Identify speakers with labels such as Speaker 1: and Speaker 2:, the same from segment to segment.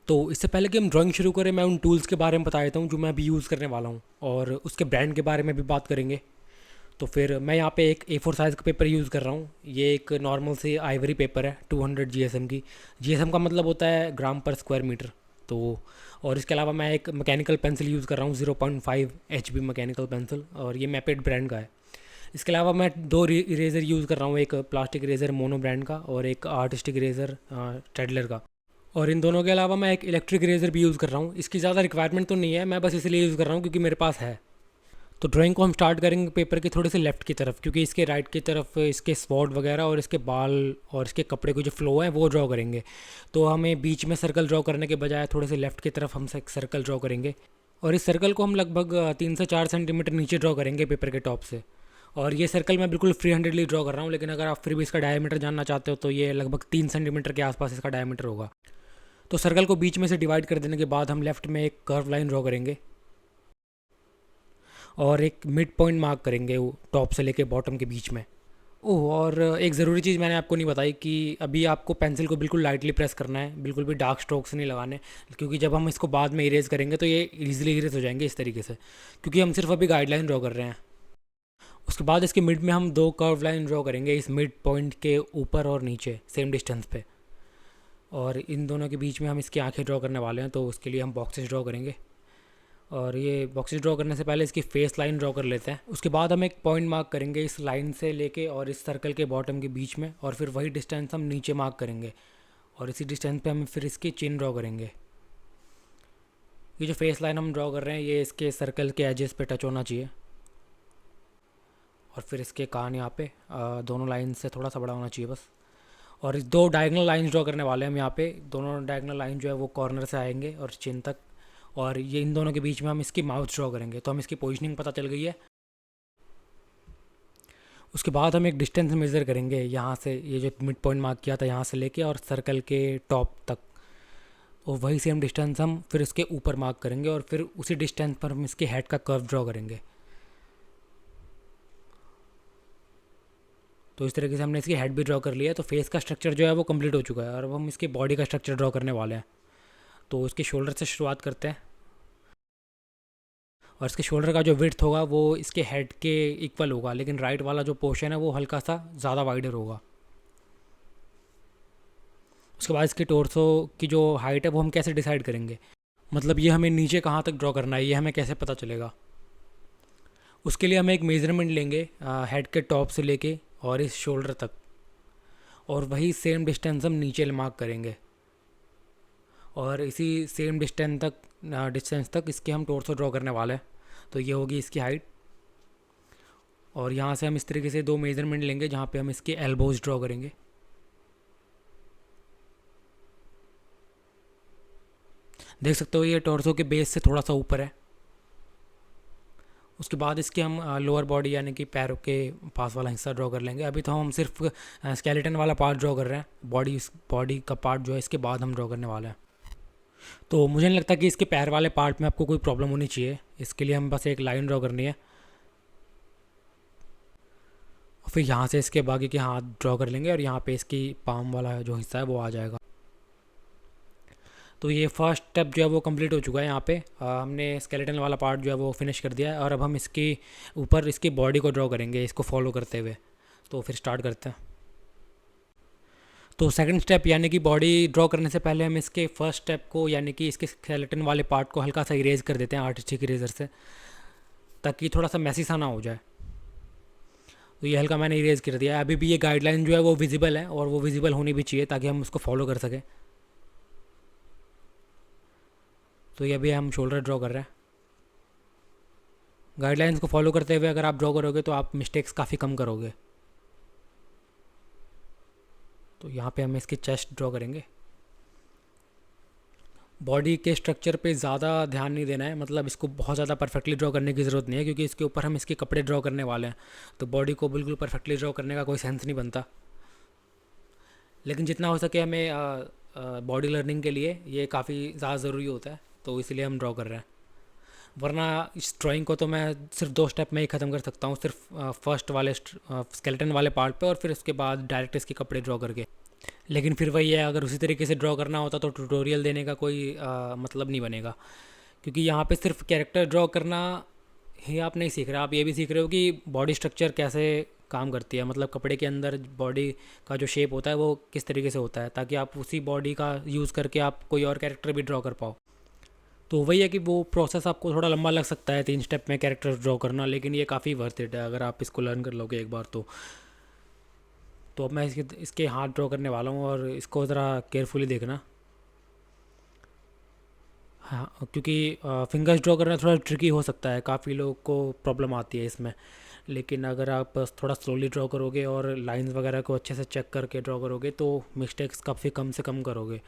Speaker 1: तो इससे पहले कि हम ड्राइंग शुरू करें, मैं उन टूल्स के बारे में बता देता हूँ जो मैं अभी यूज़ करने वाला हूँ, और उसके ब्रांड के बारे में भी बात करेंगे। तो फिर मैं यहाँ पे एक A4 साइज़ का पेपर यूज़ कर रहा हूँ। ये एक नॉर्मल से आइवरी पेपर है 200 GSM की। GSM का मतलब होता है ग्राम पर स्क्वायर मीटर। तो और इसके अलावा मैं एक मैकेनिकल पेंसिल यूज़ कर रहा हूँ 0.5 HB मैकेनिकल पेंसिल, और ये मैपेड ब्रांड का है। इसके अलावा मैं दो इरेज़र यूज़ कर रहा हूँ, एक प्लास्टिक इरेज़र मोनो ब्रांड का और एक आर्टिस्टिक इरेज़र टेडलर का। और इन दोनों के अलावा मैं एक इलेक्ट्रिक इरेज़र भी यूज़ कर रहा हूँ। इसकी ज़्यादा रिक्वायरमेंट तो नहीं है, मैं बस इसलिए यूज़ कर रहा हूँ क्योंकि मेरे पास है। तो ड्राइंग को हम स्टार्ट करेंगे पेपर के थोड़े से लेफ़्ट की तरफ, क्योंकि इसके राइट की तरफ इसके स्वॉर्ड वगैरह और इसके बाल और इसके कपड़े को जो फ्लो है वो ड्रॉ करेंगे। तो हमें बीच में सर्कल ड्रॉ करने के बजाय थोड़े से लेफ़्ट की तरफ हम एक सर्कल ड्रॉ करेंगे। और इस सर्कल को हम लगभग 3 से 4 सेंटीमीटर नीचे ड्रॉ करेंगे पेपर के टॉप से। और ये सर्कल मैं बिल्कुल फ्री हैंडेडली ड्रॉ कर रहा हूँ, लेकिन अगर आप फिर भी इसका डायमीटर जानना चाहते हो तो ये लगभग 3 सेंटीमीटर के आसपास इसका डायमीटर होगा। तो सर्कल को बीच में से डिवाइड कर देने के बाद हम लेफ़्ट में एक कर्व लाइन ड्रॉ करेंगे और एक मिड पॉइंट मार्क करेंगे वो टॉप से लेके बॉटम के बीच में। ओह, और एक ज़रूरी चीज़ मैंने आपको नहीं बताई कि अभी आपको पेंसिल को बिल्कुल लाइटली प्रेस करना है, बिल्कुल भी डार्क स्ट्रोक्स नहीं लगाने, क्योंकि जब हम इसको बाद में इरेज करेंगे तो ये इजीली इरेज हो जाएंगे इस तरीके से, क्योंकि हम सिर्फ अभी गाइडलाइन ड्रॉ कर रहे हैं। उसके बाद इसके मिड में हम दो कर्व लाइन ड्रॉ करेंगे इस मिड पॉइंट के ऊपर और नीचे सेम डिस्टेंस पे, और इन दोनों के बीच में हम इसकी आंखें ड्रॉ करने वाले हैं, तो उसके लिए हम बॉक्सेस ड्रॉ करेंगे। और ये बॉक्सेस ड्रॉ करने से पहले इसकी फेस लाइन ड्रॉ कर लेते हैं। उसके बाद हम एक पॉइंट मार्क करेंगे इस लाइन से लेके और इस सर्कल के बॉटम के बीच में, और फिर वही डिस्टेंस हम नीचे मार्क करेंगे, और इसी डिस्टेंस पे हम फिर इसकी चिन ड्रॉ करेंगे। ये जो फेस लाइन हम ड्रॉ कर रहे हैं ये इसके सर्कल के एजेस पे टच होना चाहिए, और फिर इसके कान यहाँ पे दोनों लाइन से थोड़ा सा बड़ा होना चाहिए बस। और इस दो डायगनल लाइंस ड्रॉ करने वाले हैं हम यहाँ पे। दोनों डायगनल लाइन जो है वो कॉर्नर से आएंगे और चिन तक, और ये इन दोनों के बीच में हम इसकी माउथ ड्रॉ करेंगे। तो हम इसकी पोजीशनिंग पता चल गई है। उसके बाद हम एक डिस्टेंस मेज़र करेंगे यहाँ से, ये जो मिड पॉइंट मार्क किया था यहाँ से लेके और सर्कल के टॉप तक, और वही सेम डिस्टेंस हम फिर इसके ऊपर मार्क करेंगे, और फिर उसी डिस्टेंस पर हम इसके हेड का कर्व ड्रॉ करेंगे। तो इस तरीके से हमने इसकी हेड भी ड्रॉ कर लिया है। तो फेस का स्ट्रक्चर जो है वो कंप्लीट हो चुका है, और अब हम इसकी बॉडी का स्ट्रक्चर ड्रॉ करने वाले हैं। तो इसके शोल्डर से शुरुआत करते हैं, और इसके शोल्डर का जो विड्थ होगा वो इसके हेड के इक्वल होगा, लेकिन राइट वाला जो पोर्शन है वो हल्का सा ज़्यादा वाइडर होगा। उसके बाद इसके टोर्सो की जो हाइट है वो हम कैसे डिसाइड करेंगे, मतलब ये हमें नीचे कहाँ तक ड्रॉ करना है ये हमें कैसे पता चलेगा। उसके लिए हम एक मेज़रमेंट लेंगे हेड के टॉप से लेके और इस शोल्डर तक, और वही सेम डिस्टेंस हम नीचे मार्क करेंगे, और इसी सेम डिस्टेंस तक इसके हम टोर्सो ड्रॉ करने वाले हैं। तो ये होगी इसकी हाइट, और यहाँ से हम इस तरीके से दो मेज़रमेंट लेंगे जहाँ पे हम इसके एल्बोज ड्रॉ करेंगे। देख सकते हो ये टोर्सो के बेस से थोड़ा सा ऊपर है। उसके बाद इसके हम लोअर बॉडी यानी कि पैरों के पास वाला हिस्सा ड्रॉ कर लेंगे। अभी तो हम सिर्फ स्केलेटन वाला पार्ट ड्रॉ कर रहे हैं, बॉडी का पार्ट जो है इसके बाद हम ड्रॉ करने वाले हैं। तो मुझे नहीं लगता कि इसके पैर वाले पार्ट में आपको कोई प्रॉब्लम होनी चाहिए। इसके लिए हम बस एक लाइन ड्रॉ करनी है, और फिर यहाँ से इसके बाकी के हाथ ड्रॉ कर लेंगे, और यहाँ पे इसकी पाम वाला जो हिस्सा है वो आ जाएगा। तो ये फर्स्ट स्टेप जो है वो कंप्लीट हो चुका है। यहाँ पे हमने स्केलेटन वाला पार्ट जो है वो फिनिश कर दिया है, और अब हम इसके ऊपर इसकी बॉडी को ड्रॉ करेंगे इसको फॉलो करते हुए। तो फिर स्टार्ट करते हैं। तो सेकंड स्टेप यानी कि बॉडी ड्रॉ करने से पहले हम इसके फर्स्ट स्टेप को यानी कि इसके स्केलेटन वाले पार्ट को हल्का सा इरेज कर देते हैं आर्टिस्टिक इरेजर से, ताकि थोड़ा सा मैसी सा ना हो जाए। तो ये हल्का मैंने इरेज कर दिया है। अभी भी ये गाइडलाइन जो है वो विजिबल है, और वो विजिबल होनी भी चाहिए ताकि हम उसको फॉलो कर सकें। तो ये अभी हम शोल्डर ड्रॉ कर रहे हैं। गाइडलाइंस को फॉलो करते हुए अगर आप ड्रॉ करोगे तो आप मिस्टेक्स काफ़ी कम करोगे। तो यहाँ पे हम इसकी चेस्ट ड्रॉ करेंगे। बॉडी के स्ट्रक्चर पे ज़्यादा ध्यान नहीं देना है, मतलब इसको बहुत ज़्यादा परफेक्टली ड्रॉ करने की ज़रूरत नहीं है, क्योंकि इसके ऊपर हम इसके कपड़े ड्रॉ करने वाले हैं। तो बॉडी को बिल्कुल परफेक्टली ड्रॉ करने का कोई सेंस नहीं बनता, लेकिन जितना हो सके हमें बॉडी लर्निंग के लिए ये काफ़ी ज़्यादा ज़रूरी होता है, तो इसलिए हम ड्रॉ कर रहे हैं। वरना इस ड्राइंग को तो मैं सिर्फ 2 स्टेप में ही ख़त्म कर सकता हूँ, सिर्फ फर्स्ट वाले स्केलेटन वाले पार्ट पे, और फिर उसके बाद डायरेक्ट इसके कपड़े ड्रॉ करके। लेकिन फिर वही है, अगर उसी तरीके से ड्रॉ करना होता तो ट्यूटोरियल देने का कोई मतलब नहीं बनेगा, क्योंकि यहाँ पे सिर्फ कैरेक्टर ड्रॉ करना ही आप नहीं सीख रहे, आप ये भी सीख रहे हो कि बॉडी स्ट्रक्चर कैसे काम करती है, मतलब कपड़े के अंदर बॉडी का जो शेप होता है वो किस तरीके से होता है, ताकि आप उसी बॉडी का यूज़ करके आप कोई और कैरेक्टर भी ड्रॉ कर पाओ। तो वही है कि वो प्रोसेस आपको थोड़ा लंबा लग सकता है 3 स्टेप में कैरेक्टर ड्रॉ करना, लेकिन ये काफ़ी वर्थ इट है अगर आप इसको लर्न कर लोगे एक बार तो। अब मैं इसके इसके हाथ ड्रॉ करने वाला हूँ, और इसको ज़रा केयरफुली देखना। हाँ, क्योंकि फिंगर्स ड्रॉ करना थोड़ा ट्रिकी हो सकता है, काफ़ी लोगों को प्रॉब्लम आती है इसमें। लेकिन अगर आप थोड़ा स्लोली ड्रॉ करोगे और लाइंस वगैरह को अच्छे से चेक करके ड्रॉ करोगे तो मिस्टेक्स काफ़ी कम से कम करोगे।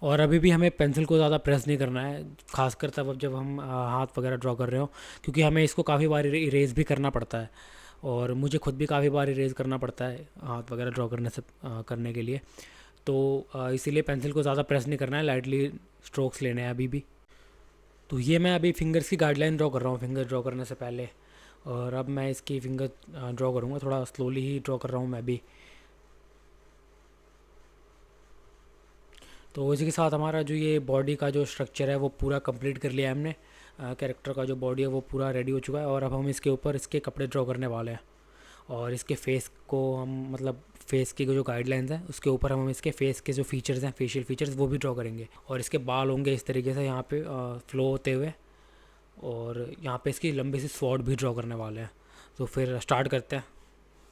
Speaker 1: और अभी भी हमें पेंसिल को ज़्यादा प्रेस नहीं करना है, खासकर तब जब हम हाथ वगैरह ड्रॉ कर रहे हो, क्योंकि हमें इसको काफ़ी बार इरेज भी करना पड़ता है, और मुझे खुद भी काफ़ी बार इरेज करना पड़ता है हाथ वगैरह ड्रॉ करने से करने के लिए। तो इसीलिए पेंसिल को ज़्यादा प्रेस नहीं करना है, लाइटली स्ट्रोक्स लेने हैं अभी भी। तो ये मैं अभी फिंगर्स की गाइडलाइन ड्रॉ कर रहा हूँ फिंगर ड्रॉ करने से पहले, और अब मैं इसकी फिंगर ड्रॉ करूँगा, थोड़ा स्लोली ही ड्रॉ कर रहा हूँ मैं भी। तो इसी के साथ हमारा जो ये बॉडी का जो स्ट्रक्चर है वो पूरा कंप्लीट कर लिया है हमने। कैरेक्टर का जो बॉडी है वो पूरा रेडी हो चुका है, और अब हम इसके ऊपर इसके कपड़े ड्रॉ करने वाले हैं। और इसके फेस को हम, मतलब फेस की जो गाइडलाइंस हैं उसके ऊपर हम इसके फेस के जो फीचर्स हैं, फेशियल फीचर्स, वो भी ड्रॉ करेंगे। और इसके बाल होंगे इस तरीके से यहाँ पे फ्लो होते हुए, और यहाँ पे इसकी लंबी सी स्वॉर्ड भी ड्रॉ करने वाले हैं। तो फिर स्टार्ट करते हैं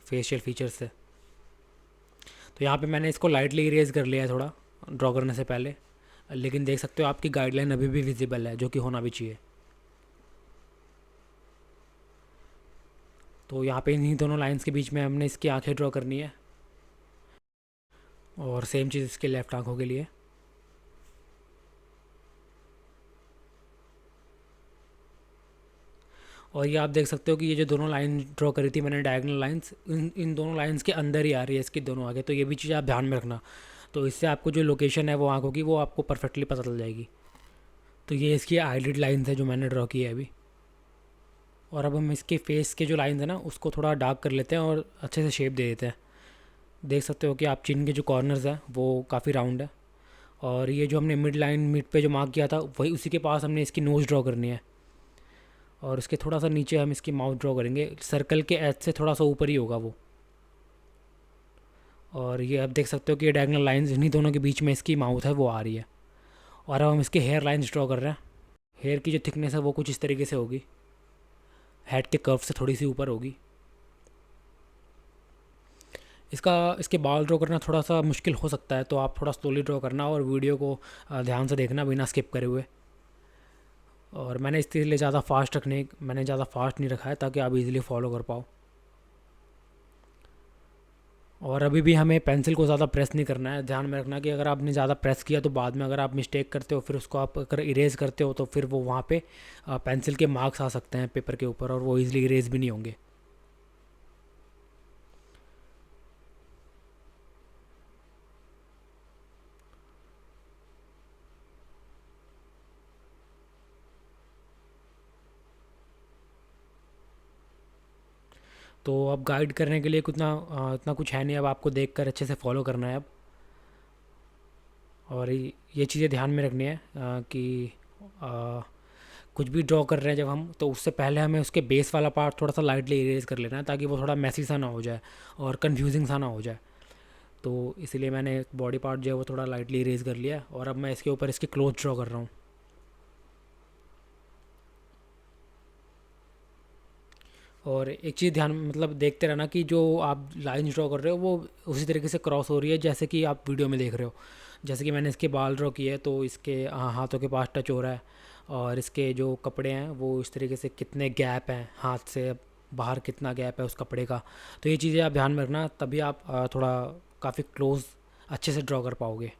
Speaker 1: फेशियल फीचर्स से। तो यहाँ पे मैंने इसको लाइटली इरेज कर लिया है थोड़ा ड्रॉ करने से पहले, लेकिन देख सकते हो आपकी गाइडलाइन अभी भी विजिबल है, जो कि होना भी चाहिए। तो यहाँ पे इन्हीं दोनों लाइंस के बीच में हमने इसकी आंखें ड्रॉ करनी है, और सेम चीज़ इसके लेफ्ट आंखों के लिए। और ये आप देख सकते हो कि ये जो दोनों लाइन ड्रॉ करी थी मैंने, डायगोनल लाइंस, इन दोनों लाइंस के अंदर ही आ रही है इसकी दोनों आगे, तो ये भी चीज़ आप ध्यान में रखना। तो इससे आपको जो लोकेशन है वो आंखों की, वो आपको परफेक्टली पता चल जाएगी। तो ये इसकी आईलिड लाइंस है जो मैंने ड्रॉ की है अभी। और अब हम इसके फेस के जो लाइंस है ना उसको थोड़ा डार्क कर लेते हैं और अच्छे से शेप दे देते हैं। देख सकते हो कि आप चिन के जो कॉर्नर्स हैं वो काफ़ी राउंड है, और ये जो हमने मिड लाइन, मिड पे जो मार्क किया था वही, उसी के पास हमने इसकी नोज़ ड्रॉ करनी है। और उसके थोड़ा सा नीचे हम इसकी माउथ ड्रॉ करेंगे, सर्कल के एज से थोड़ा सा ऊपर ही होगा वो। और ये आप देख सकते हो कि ये डायगोनल लाइंस, इन्हीं दोनों के बीच में इसकी माउथ है वो आ रही है। और अब हम इसके हेयर लाइंस ड्रॉ कर रहे हैं। हेयर की जो थिकनेस है वो कुछ इस तरीके से होगी, हेड के कर्व से थोड़ी सी ऊपर होगी। इसके बाल ड्रॉ करना थोड़ा सा मुश्किल हो सकता है, तो आप थोड़ा स्लोली ड्रॉ करना और वीडियो को ध्यान से देखना बिना स्किप करे हुए। और मैंने इसके लिए मैंने ज़्यादा फास्ट नहीं रखा है ताकि आप इजीली फॉलो कर पाओ। और अभी भी हमें पेंसिल को ज़्यादा प्रेस नहीं करना है, ध्यान में रखना कि अगर आपने ज़्यादा प्रेस किया तो बाद में अगर आप मिस्टेक करते हो, फिर उसको आप अगर इरेज करते हो तो फिर वो वहाँ पे पेंसिल के मार्क्स आ सकते हैं पेपर के ऊपर, और वो ईज़िली इरेज भी नहीं होंगे। तो अब गाइड करने के लिए इतना कुछ है नहीं, अब आपको देख कर अच्छे से फॉलो करना है अब। और ये चीज़ें ध्यान में रखनी है कि आ, कुछ भी ड्रॉ कर रहे हैं जब हम, तो उससे पहले हमें उसके बेस वाला पार्ट थोड़ा सा लाइटली इरेज कर लेना है, ताकि वो थोड़ा मैसी सा ना हो जाए और कंफ्यूजिंग सा ना हो जाए। तो इसीलिए मैंने बॉडी पार्ट जो है वो थोड़ा लाइटली इरेज कर लिया, और अब मैं इसके ऊपर इसके क्लोथ ड्रॉ कर रहा हूँ। और एक चीज़ ध्यान, मतलब देखते रहना कि जो आप लाइन ड्रॉ कर रहे हो वो उसी तरीके से क्रॉस हो रही है जैसे कि आप वीडियो में देख रहे हो। जैसे कि मैंने इसके बाल ड्रॉ किए हैं तो इसके हाथों के पास टच हो रहा है, और इसके जो कपड़े हैं वो इस तरीके से कितने गैप हैं, हाथ से बाहर कितना गैप है उस कपड़े का। तो ये चीज़ें आप ध्यान में रखना, तभी आप थोड़ा काफ़ी क्लोज अच्छे से ड्रॉ कर पाओगे।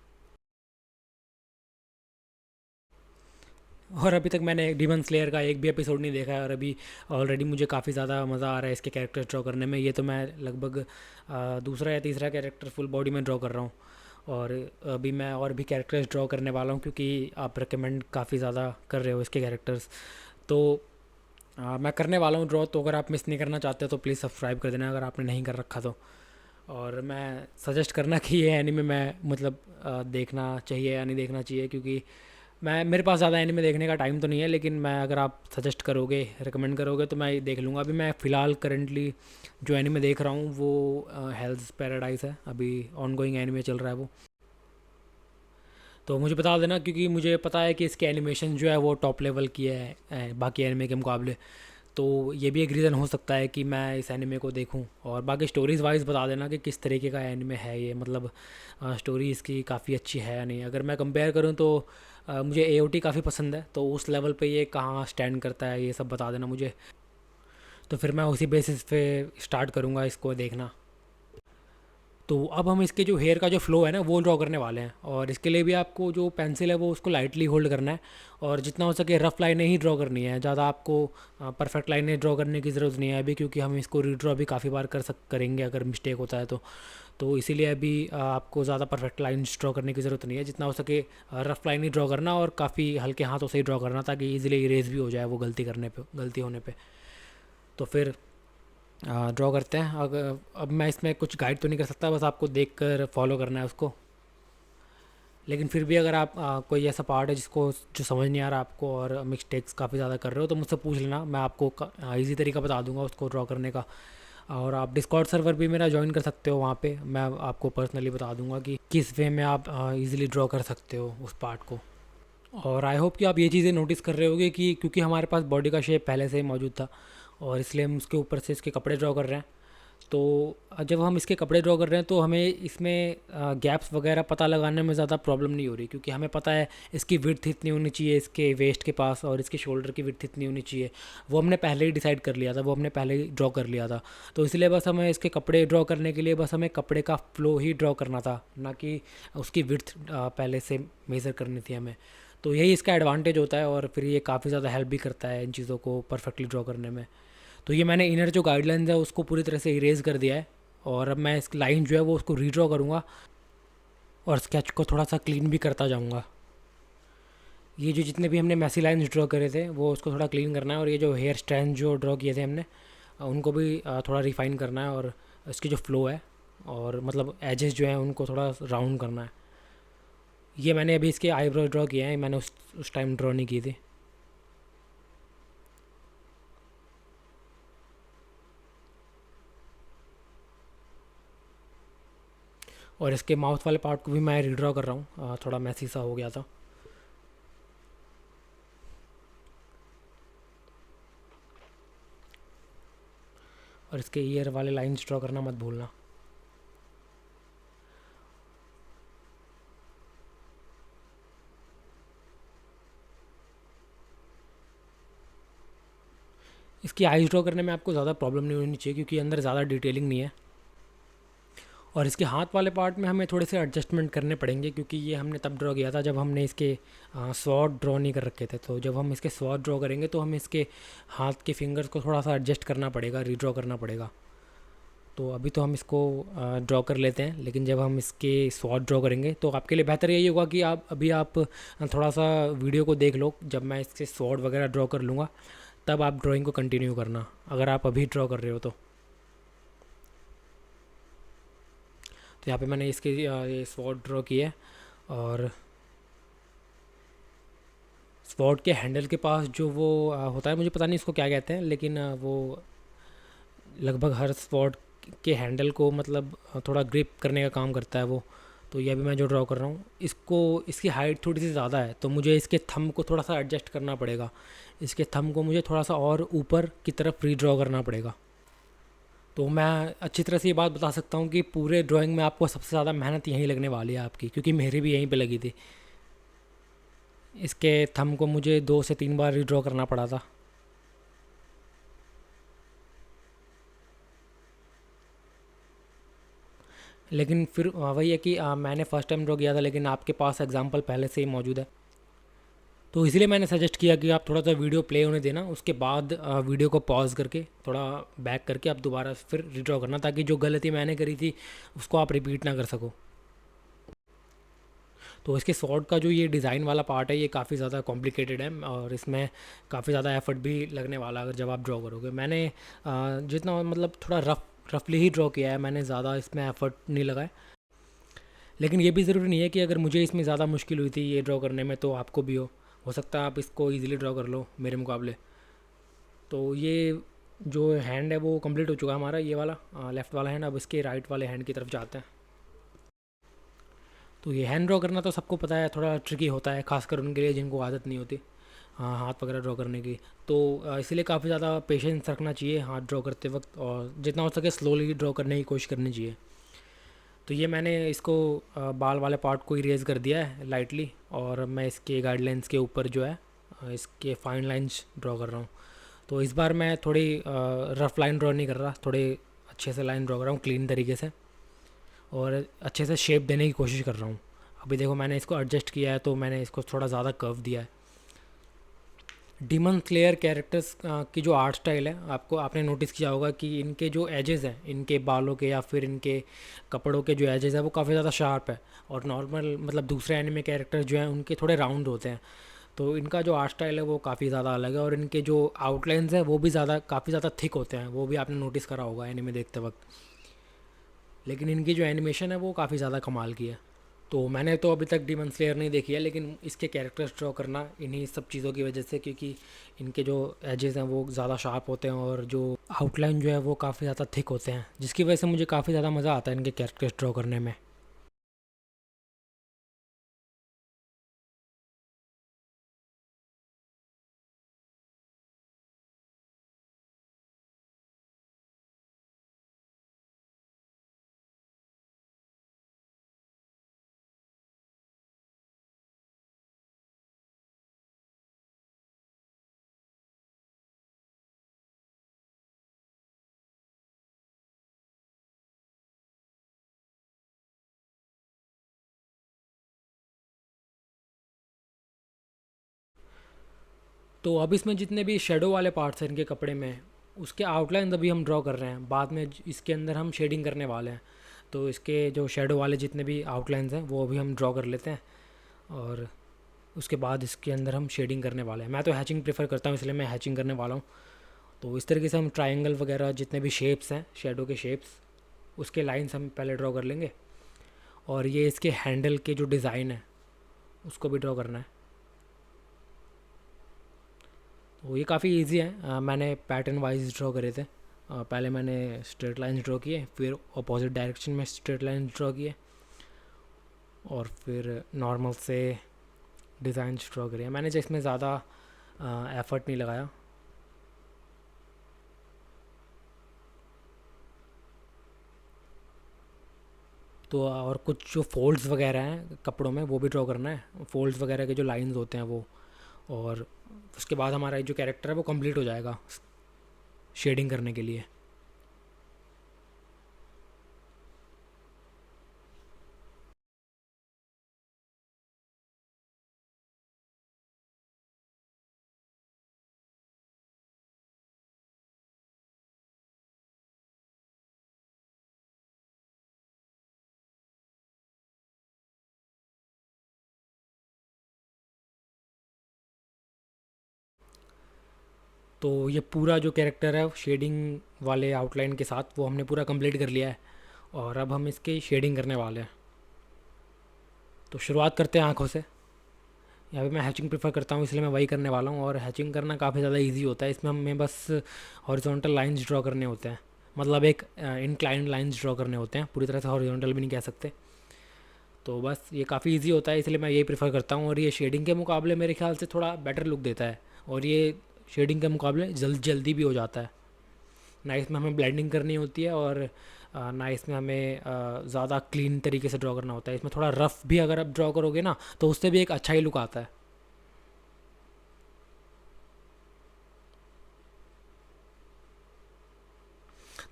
Speaker 1: और अभी तक मैंने डीमन स्लेयर का एक भी एपिसोड नहीं देखा है, और अभी ऑलरेडी मुझे काफ़ी ज़्यादा मज़ा आ रहा है इसके कैरेक्टर ड्रॉ करने में। ये तो मैं लगभग दूसरा या तीसरा कैरेक्टर फुल बॉडी में ड्रॉ कर रहा हूँ, और अभी मैं और भी कैरेक्टर्स ड्रॉ करने वाला हूँ, क्योंकि आप रिकमेंड काफ़ी ज़्यादा कर रहे हो इसके कैरेक्टर्स। तो मैं करने वाला हूँ ड्रॉ, तो अगर आप मिस नहीं करना चाहते तो प्लीज़ सब्सक्राइब कर देना अगर आपने नहीं कर रखा तो। और मैं सजेस्ट करना कि ये एनिमे मैं मतलब देखना चाहिए या नहीं देखना चाहिए, क्योंकि मैं मेरे पास ज़्यादा एनिमे देखने का टाइम तो नहीं है, लेकिन मैं अगर आप सजेस्ट करोगे, रिकमेंड करोगे तो मैं देख लूँगा। अभी मैं फ़िलहाल करंटली जो एनिमे देख रहा हूँ वो हेल्स पैराडाइज है, अभी ऑन गोइंग एनिमे चल रहा है वो। तो मुझे बता देना, क्योंकि मुझे पता है कि इसके एनिमेशन जो है वो टॉप लेवल की है बाकी एनिमे के मुकाबले। तो ये भी एक रीज़न हो सकता है कि मैं इस एनिमे को देखूं। और बाकी स्टोरीज़ वाइज बता देना कि किस तरीके का एनिमे है ये, मतलब स्टोरी इसकी काफ़ी अच्छी है या नहीं। अगर मैं कंपेयर करूं तो मुझे एओटी काफ़ी पसंद है, तो उस लेवल पे ये कहाँ स्टैंड करता है ये सब बता देना मुझे। तो फिर मैं उसी बेसिस पे स्टार्ट करूँगा इसको देखना। तो अब हम इसके जो हेयर का जो फ्लो है ना वो ड्रॉ करने वाले हैं, और इसके लिए भी आपको जो पेंसिल है वो उसको लाइटली होल्ड करना है, और जितना हो सके रफ़ लाइनें ही ड्रॉ करनी है। ज़्यादा आपको परफेक्ट लाइनें ड्रॉ करने की ज़रूरत नहीं है अभी, क्योंकि हम इसको रीड्रॉ भी काफ़ी बार करेंगे अगर मिस्टेक होता है तो इसीलिए अभी आपको ज़्यादा परफेक्ट लाइन्स ड्रॉ करने की ज़रूरत नहीं है। जितना हो सके रफ़ लाइन ही ड्रॉ करना, और काफ़ी हल्के हाथों से ही ड्रॉ करना, ताकि ईजिली इरेज भी हो जाए वो गलती होने पे। तो फिर ड्रॉ करते हैं। अगर अब मैं इसमें कुछ गाइड तो नहीं कर सकता, बस आपको देख कर फॉलो करना है उसको। लेकिन फिर भी अगर आप कोई ऐसा पार्ट है जिसको जो समझ नहीं आ रहा आपको, और मिस्टेक्स काफ़ी ज़्यादा कर रहे हो, तो मुझसे पूछ लेना, मैं आपको ईज़ी तरीका बता दूंगा उसको ड्रॉ करने का। और आप डिस्कॉर्ड सर्वर भी मेरा ज्वाइन कर सकते हो, वहाँ पे मैं आपको पर्सनली बता दूंगा कि किस वे में आप इजीली ड्रॉ कर सकते हो उस पार्ट को। और आई होप कि आप ये चीज़ें नोटिस कर रहे होगे कि क्योंकि हमारे पास बॉडी का शेप पहले से ही मौजूद था, और इसलिए हम उसके ऊपर से इसके कपड़े ड्रॉ कर रहे हैं। तो जब हम इसके कपड़े ड्रॉ कर रहे हैं तो हमें इसमें गैप्स वगैरह पता लगाने में ज़्यादा प्रॉब्लम नहीं हो रही, क्योंकि हमें पता है इसकी विड्थ इतनी होनी चाहिए इसके वेस्ट के पास, और इसके शोल्डर की विड्थ इतनी होनी चाहिए। वो हमने पहले ही डिसाइड कर लिया था, वो हमने पहले ही ड्रॉ कर लिया था। तो इसलिए बस हमें इसके कपड़े ड्रॉ करने के लिए बस हमें कपड़े का फ्लो ही ड्रॉ करना था, ना कि उसकी विड्थ पहले से मेज़र करनी थी हमें। तो यही इसका एडवांटेज होता है, और फिर ये काफ़ी ज़्यादा हेल्प भी करता है इन चीज़ों को परफेक्टली ड्रॉ करने में। तो ये मैंने इनर जो गाइडलाइंस है उसको पूरी तरह से इरेज कर दिया है, और अब मैं इस लाइन जो है वो उसको रीड्रॉ करूँगा, और स्केच को थोड़ा सा क्लीन भी करता जाऊँगा। ये जो जितने भी हमने मैसी लाइन्स ड्रॉ करे थे वो उसको थोड़ा क्लीन करना है, और ये जो हेयर स्ट्रैंड जो ड्रॉ किए थे हमने उनको भी थोड़ा रिफ़ाइन करना है, और इसकी जो फ़्लो है और मतलब एजेस जो हैं उनको थोड़ा राउंड करना है। ये मैंने अभी इसके आईब्रो ड्रॉ किए हैं, मैंने उस टाइम ड्रॉ नहीं की थी। और इसके माउथ वाले पार्ट को भी मैं रीड्रॉ कर रहा हूँ, थोड़ा मैसी सा हो गया था। और इसके ईयर वाले लाइंस ड्रॉ करना मत भूलना। इसकी आइज़ ड्रॉ करने में आपको ज़्यादा प्रॉब्लम नहीं होनी चाहिए, क्योंकि अंदर ज़्यादा डिटेलिंग नहीं है। और इसके हाथ वाले पार्ट में हमें थोड़े से एडजस्टमेंट करने पड़ेंगे, क्योंकि ये हमने तब ड्रॉ किया था जब हमने इसके स्वॉर्ड ड्रॉ नहीं कर रखे थे। तो जब हम इसके स्वॉर्ड ड्रॉ करेंगे तो हमें इसके हाथ के फिंगर्स को थोड़ा सा एडजस्ट करना पड़ेगा, रीड्रॉ करना पड़ेगा। तो अभी तो हम इसको ड्रॉ कर लेते हैं, लेकिन जब हम इसके स्वॉर्ड ड्रॉ करेंगे तो आपके लिए बेहतर यही होगा कि आप थोड़ा सा वीडियो को देख लो। जब मैं इसके स्वॉर्ड वगैरह ड्रॉ कर लूँगा तब आप ड्राइंग को कंटिन्यू करना, अगर आप अभी ड्रॉ कर रहे हो तो। तो यहाँ पे मैंने इसके ये स्वॉर्ड ड्रॉ किया है, और स्वॉर्ड के हैंडल के पास जो वो होता है, मुझे पता नहीं इसको क्या कहते हैं, लेकिन वो लगभग हर स्वॉर्ड के हैंडल को मतलब थोड़ा ग्रिप करने का काम करता है वो। तो ये अभी मैं जो ड्रॉ कर रहा हूँ इसको, इसकी हाइट थोड़ी सी ज़्यादा है, तो मुझे इसके थंब को थोड़ा सा एडजस्ट करना पड़ेगा। इसके थंब को मुझे थोड़ा सा और ऊपर की तरफ रीड्रॉ करना पड़ेगा। तो मैं अच्छी तरह से ये बात बता सकता हूँ कि पूरे ड्राइंग में आपको सबसे ज़्यादा मेहनत यहीं लगने वाली है आपकी, क्योंकि मेरी भी यहीं पे लगी थी। इसके थंब को मुझे 2 से 3 बार रीड्रॉ करना पड़ा था। लेकिन फिर वही है कि मैंने फ़र्स्ट टाइम ड्रॉ किया था, लेकिन आपके पास एग्जांपल पहले से ही मौजूद है। तो इसलिए मैंने सजेस्ट किया कि आप थोड़ा सा वीडियो प्ले होने देना, उसके बाद वीडियो को पॉज करके थोड़ा बैक करके आप दोबारा फिर रीड्रॉ करना, ताकि जो गलती मैंने करी थी उसको आप रिपीट ना कर सको। तो इसके स्वॉर्ड का जो ये डिज़ाइन वाला पार्ट है ये काफ़ी ज़्यादा कॉम्प्लिकेटेड है और इसमें काफ़ी ज़्यादा एफर्ट भी लगने वाला है अगर जब आप ड्रॉ करोगे। मैंने जितना मतलब थोड़ा रफली ही ड्रॉ किया है, मैंने ज़्यादा इसमें एफर्ट नहीं लगाया। लेकिन ये भी ज़रूरी नहीं है कि अगर मुझे इसमें ज़्यादा मुश्किल हुई थी ये ड्रॉ करने में तो आपको भी हो सकता है आप इसको ईज़िली ड्रॉ कर लो मेरे मुकाबले। तो ये जो हैंड है वो कंप्लीट हो चुका है हमारा, ये वाला लेफ़्ट वाला हैंड। अब इसके राइट वाले हैंड की तरफ जाते हैं। तो ये हैंड ड्रॉ करना तो सबको पता है, थोड़ा ट्रिकी होता है, खासकर उनके लिए जिनको आदत नहीं होती हाँ हाथ वगैरह ड्रॉ करने की। तो इसीलिए काफ़ी ज़्यादा पेशेंस रखना चाहिए हाथ ड्रॉ करते वक्त, और जितना हो सके स्लोली ड्रॉ करने की कोशिश करनी चाहिए। तो ये मैंने इसको बाल वाले पार्ट को इरेज कर दिया है लाइटली, और मैं इसके गाइडलाइंस के ऊपर जो है इसके फाइन लाइंस ड्रॉ कर रहा हूँ। तो इस बार मैं थोड़ी रफ़ लाइन ड्रॉ नहीं कर रहा, थोड़े अच्छे से लाइन ड्रॉ कर रहा हूँ क्लीन तरीके से, और अच्छे से शेप देने की कोशिश कर रहा हूँ। अभी देखो मैंने इसको एडजस्ट किया है तो मैंने इसको थोड़ा ज़्यादा कर्व दिया है। डीमन स्लेयर कैरेक्टर्स की जो आर्ट स्टाइल है, आपको आपने नोटिस किया होगा कि इनके जो एजेस हैं इनके बालों के या फिर इनके कपड़ों के जो एजेस हैं वो काफ़ी ज़्यादा शार्प है, और नॉर्मल मतलब दूसरे एनिमे कैरेक्टर जो हैं उनके थोड़े राउंड होते हैं। तो इनका जो आर्ट स्टाइल है वो काफ़ी ज़्यादा अलग है, और इनके जो आउटलाइंस हैं वो भी काफ़ी ज़्यादा थिक होते हैं, वो भी आपने नोटिस करा होगा एनिमे देखते वक्त। लेकिन इनकी जो एनिमेशन है वो काफ़ी ज़्यादा कमाल की है। तो मैंने तो अभी तक डीमन स्लेयर नहीं देखी है, लेकिन इसके कैरेक्टर्स ड्रॉ करना इन्हीं सब चीज़ों की वजह से, क्योंकि इनके जो एजेस हैं वो ज़्यादा शार्प होते हैं और जो आउटलाइन जो है वो काफ़ी ज़्यादा थिक होते हैं, जिसकी वजह से मुझे काफ़ी ज़्यादा मज़ा आता है इनके कैरेक्टर्स ड्रॉ करने में। तो अब इसमें जितने भी शेडो वाले पार्ट्स हैं इनके कपड़े में, उसके आउटलाइन अभी हम ड्रॉ कर रहे हैं, बाद में इसके अंदर हम शेडिंग करने वाले हैं। तो इसके जो शेडो वाले जितने भी आउटलाइंस हैं वो अभी हम ड्रॉ कर लेते हैं, और उसके बाद इसके अंदर हम शेडिंग करने वाले हैं। मैं तो हैचिंग प्रेफर करता हूँ, इसलिए मैं हैचिंग करने वाला हूँ। तो इस तरीके से हम ट्रायंगल वगैरह जितने भी शेप्स हैं शेडो के शेप्स, उसके लाइंस हम पहले ड्रॉ कर लेंगे, और ये इसके हैंडल के जो डिज़ाइन है उसको भी ड्रॉ करना है। तो ये काफ़ी इजी है, मैंने पैटर्न वाइज ड्रॉ करे थे। पहले मैंने स्ट्रेट लाइंस ड्रॉ किए, फिर अपोजिट डायरेक्शन में स्ट्रेट लाइंस ड्रॉ किए, और फिर नॉर्मल से डिज़ाइन ड्रॉ करे। मैंने जिसमें ज़्यादा एफर्ट नहीं लगाया। तो और कुछ जो फोल्ड्स वगैरह हैं कपड़ों में वो भी ड्रॉ करना है, फोल्ड्स वगैरह के जो लाइंस होते हैं वो, और उसके बाद हमारा जो कैरेक्टर है वो कंप्लीट हो जाएगा शेडिंग करने के लिए। तो ये पूरा जो कैरेक्टर है शेडिंग वाले आउटलाइन के साथ वो हमने पूरा कंप्लीट कर लिया है, और अब हम इसकी शेडिंग करने वाले हैं। तो शुरुआत करते हैं आँखों से। यहाँ पे मैं हैचिंग प्रेफर करता हूँ इसलिए मैं वही करने वाला हूँ, और हैचिंग करना काफ़ी ज़्यादा इजी होता है। इसमें हमें बस हॉरिजॉन्टल लाइंस ड्रॉ करने होते हैं, मतलब एक इंक्लाइंड लाइंस ड्रॉ करने होते हैं, पूरी तरह से हॉरिजॉन्टल भी नहीं कह सकते। तो बस ये काफ़ी इजी होता है इसलिए मैं यही प्रेफर करता हूँ, और ये शेडिंग के मुकाबले मेरे ख्याल से थोड़ा बेटर लुक देता है, और ये शेडिंग के मुकाबले जल्दी भी हो जाता है। ना इसमें हमें ब्लेंडिंग करनी होती है, और ना इसमें हमें ज़्यादा क्लीन तरीके से ड्रॉ करना होता है। इसमें थोड़ा रफ़ भी अगर आप ड्रॉ करोगे ना तो उससे भी एक अच्छा ही लुक आता है।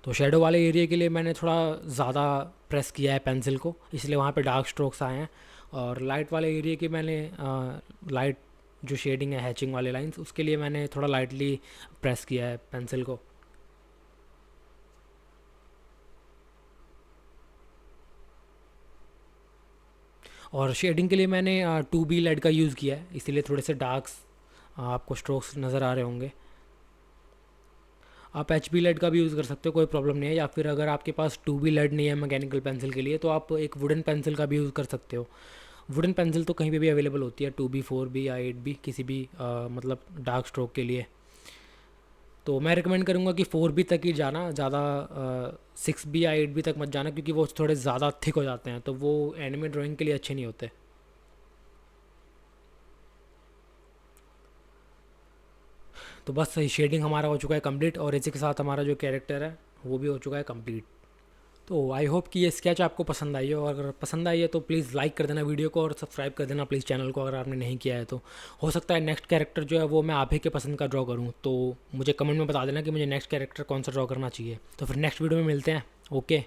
Speaker 1: तो शेडो वाले एरिया के लिए मैंने थोड़ा ज़्यादा प्रेस किया है पेंसिल को, इसलिए वहाँ पे डार्क स्ट्रोक्स आए हैं। और लाइट वाले एरिया की मैंने लाइट जो शेडिंग है हैचिंग वाले लाइंस, उसके लिए मैंने थोड़ा लाइटली प्रेस किया है पेंसिल को। और शेडिंग के लिए मैंने 2B लेड का यूज़ किया है, इसीलिए थोड़े से डार्क्स आपको स्ट्रोक्स नज़र आ रहे होंगे। आप HB लेड का भी यूज़ कर सकते हो, कोई प्रॉब्लम नहीं है। या फिर अगर आपके पास 2B लेड नहीं है मैकेनिकल पेंसिल के लिए, तो आप एक वुडन पेंसिल का भी यूज़ कर सकते हो। वुडन पेंसिल तो कहीं पे भी अवेलेबल होती है, 2B 4B या 8B, किसी भी मतलब डार्क स्ट्रोक के लिए। तो मैं रिकमेंड करूँगा कि 4B तक ही जाना, ज़्यादा 6B या 8B तक मत जाना, क्योंकि वो थोड़े ज़्यादा थिक हो जाते हैं, तो वो एनिमे ड्राइंग के लिए अच्छे नहीं होते। तो बस शेडिंग हमारा हो चुका है कंप्लीट, और इसी के साथ हमारा जो कैरेक्टर है वो भी हो चुका है कंप्लीट। तो आई होप कि ये स्केच आपको पसंद आई हो, और अगर पसंद आई है तो प्लीज़ लाइक कर देना वीडियो को, और सब्सक्राइब कर देना प्लीज़ चैनल को, अगर आपने नहीं किया है तो। हो सकता है नेक्स्ट कैरेक्टर जो है वो मैं आप ही के पसंद का ड्रॉ करूँ, तो मुझे कमेंट में बता देना कि मुझे नेक्स्ट कैरेक्टर कौन सा ड्रॉ करना चाहिए। तो फिर नेक्स्ट वीडियो में मिलते हैं। ओके।